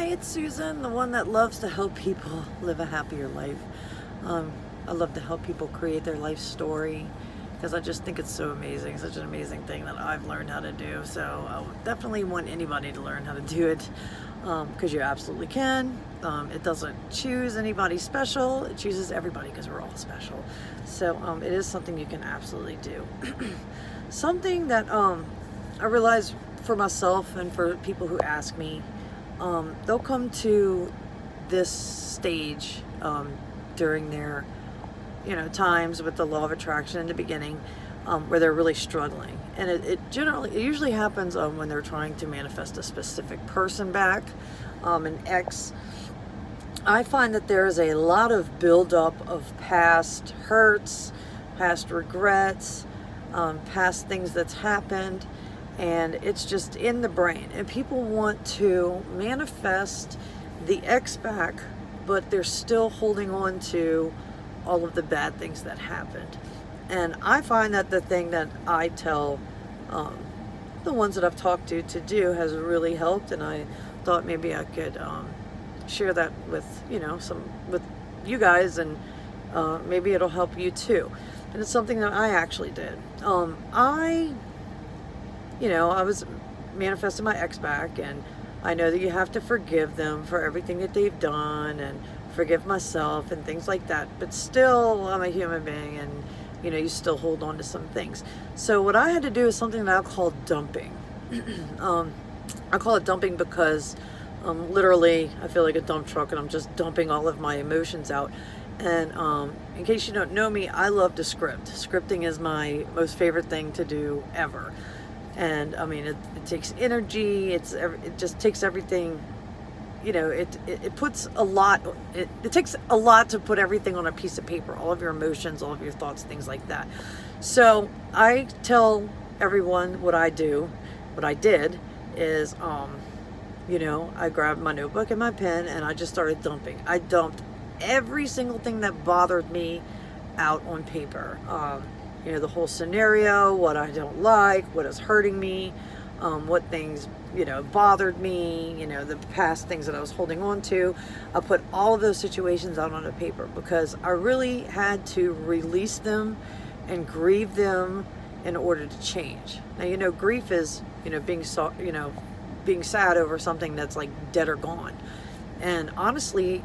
Hi, it's Susan, the one that loves to help people live a happier life. I love to help people create their life story because I just think it's so amazing, such an amazing thing that I've learned how to do. So I would definitely want anybody to learn how to do it because you absolutely can. It doesn't choose anybody special, it chooses everybody because we're all special. So it is something you can absolutely do. Something that I realize for myself and for people who ask me, they'll come to this stage during their times with the law of attraction in the beginning where they're really struggling, and it usually happens when they're trying to manifest a specific person back, an ex. I find that there is a lot of buildup of past hurts, past regrets, past things that's happened, and it's just in the brain, and people want to manifest the ex back, but they're still holding on to all of the bad things that happened. And I find that the thing that I tell the ones that I've talked to do has really helped, and I thought maybe I could share that with with you guys, and maybe it'll help you too. And it's something that I actually did. I was manifesting my ex back, and I know that you have to forgive them for everything that they've done and forgive myself and things like that. But still, I'm a human being, and you still hold on to some things. So what I had to do is something that I'll call dumping. I call it dumping because literally I feel like a dump truck, and I'm just dumping all of my emotions out. And in case you don't know me, I love to script. Scripting is my most favorite thing to do ever. And I mean, it takes energy. It just takes everything. It puts a lot. It takes a lot to put everything on a piece of paper. All of your emotions, all of your thoughts, things like that. So I tell everyone what I do. What I did is, I grabbed my notebook and my pen, and I just started dumping. I dumped every single thing that bothered me out on paper. The whole scenario, what I don't like, what is hurting me, what things, bothered me, the past things that I was holding on to. I put all of those situations out on a paper because I really had to release them and grieve them in order to change. Now, grief is, being sad over something that's like dead or gone. And honestly,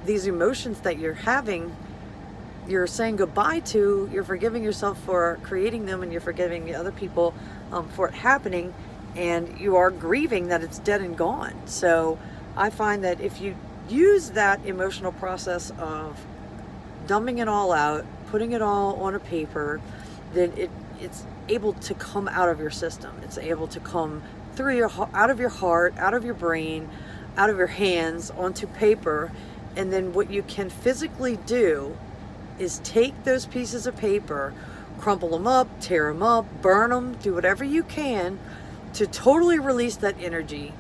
these emotions that you're having, you're saying goodbye to, you're forgiving yourself for creating them, and you're forgiving the other people for it happening, and you are grieving that it's dead and gone. So I find that if you use that emotional process of dumping it all out, putting it all on a paper, then it's able to come out of your system. It's able to come through out of your heart, out of your brain, out of your hands, onto paper. And then what you can physically do is take those pieces of paper, crumple them up, tear them up, burn them, do whatever you can to totally release that energy.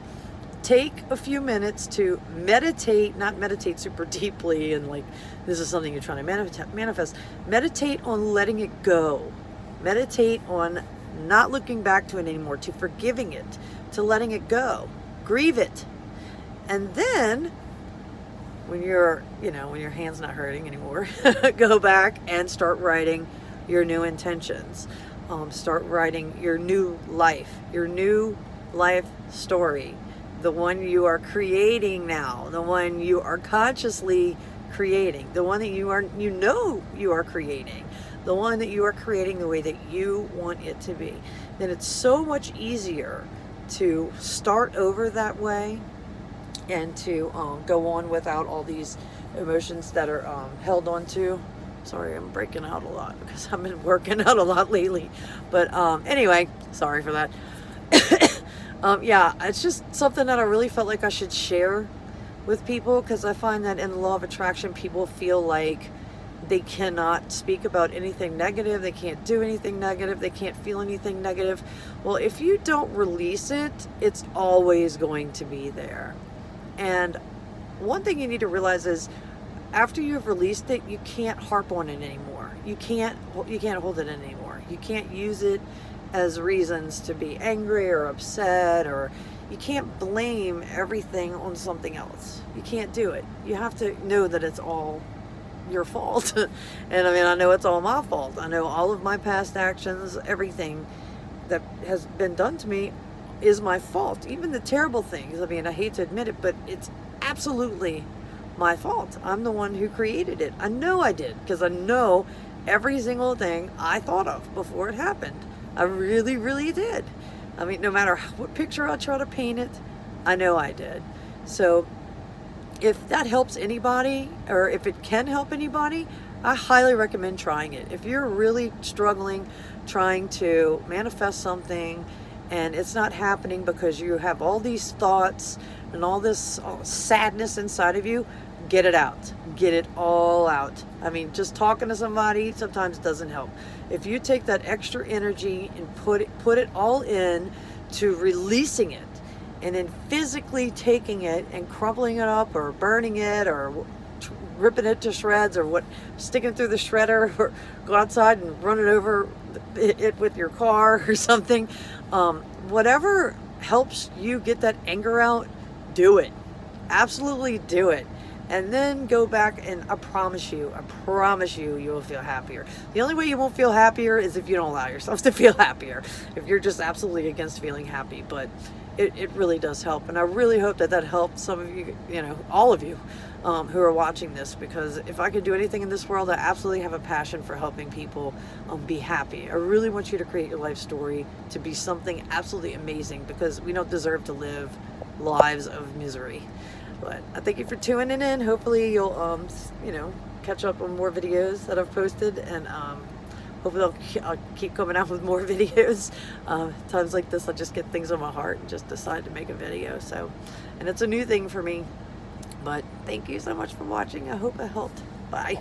Take a few minutes to meditate, not meditate super deeply and like this is something you're trying to manifest. Meditate on letting it go. Meditate on not looking back to it anymore, to forgiving it, to letting it go. Grieve it. And then when your hand's not hurting anymore, go back and start writing your new intentions. Start writing your new life story, the one you are creating now, the one you are consciously creating, the one that you are creating, the one that you are creating the way that you want it to be. Then it's so much easier to start over that way, and to go on without all these emotions that are held on to. Sorry, I'm breaking out a lot because I've been working out a lot lately. But anyway, sorry for that. It's just something that I really felt like I should share with people, because I find that in the law of attraction, people feel like they cannot speak about anything negative. They can't do anything negative. They can't feel anything negative. Well, if you don't release it, it's always going to be there. And one thing you need to realize is after you've released it, you can't harp on it anymore. You can't hold it anymore. You can't use it as reasons to be angry or upset or, you can't blame everything on something else. You can't do it. You have to know that it's all your fault. And I mean, I know it's all my fault. I know all of my past actions, everything that has been done to me is my fault. Even the terrible things. I mean, I hate to admit it, but it's absolutely my fault. I'm the one who created it. I know I did, because I know every single thing I thought of before it happened. I really, really did. I mean, no matter what picture I try to paint it, I know I did. So if that helps anybody, or if it can help anybody, I highly recommend trying it. If you're really struggling trying to manifest something and it's not happening because you have all these thoughts and all this sadness inside of you, get it out. Get it all out. I mean, just talking to somebody sometimes doesn't help. If you take that extra energy and put it all in to releasing it, and then physically taking it and crumbling it up or burning it or ripping it to shreds, or sticking it through the shredder, or go outside and run it over it with your car or something, whatever helps you get that anger out, do it. Absolutely do it. And then go back, and I promise you, you will feel happier. The only way you won't feel happier is if you don't allow yourself to feel happier. If you're just absolutely against feeling happy. But it really does help. And I really hope that helps some of you, all of you who are watching this. Because if I could do anything in this world, I absolutely have a passion for helping people be happy. I really want you to create your life story to be something absolutely amazing, because we don't deserve to live lives of misery. But I thank you for tuning in. Hopefully you'll, catch up on more videos that I've posted, and hopefully I'll keep coming out with more videos. Times like this, I just get things on my heart and just decide to make a video. So, and it's a new thing for me. But thank you so much for watching. I hope it helped. Bye.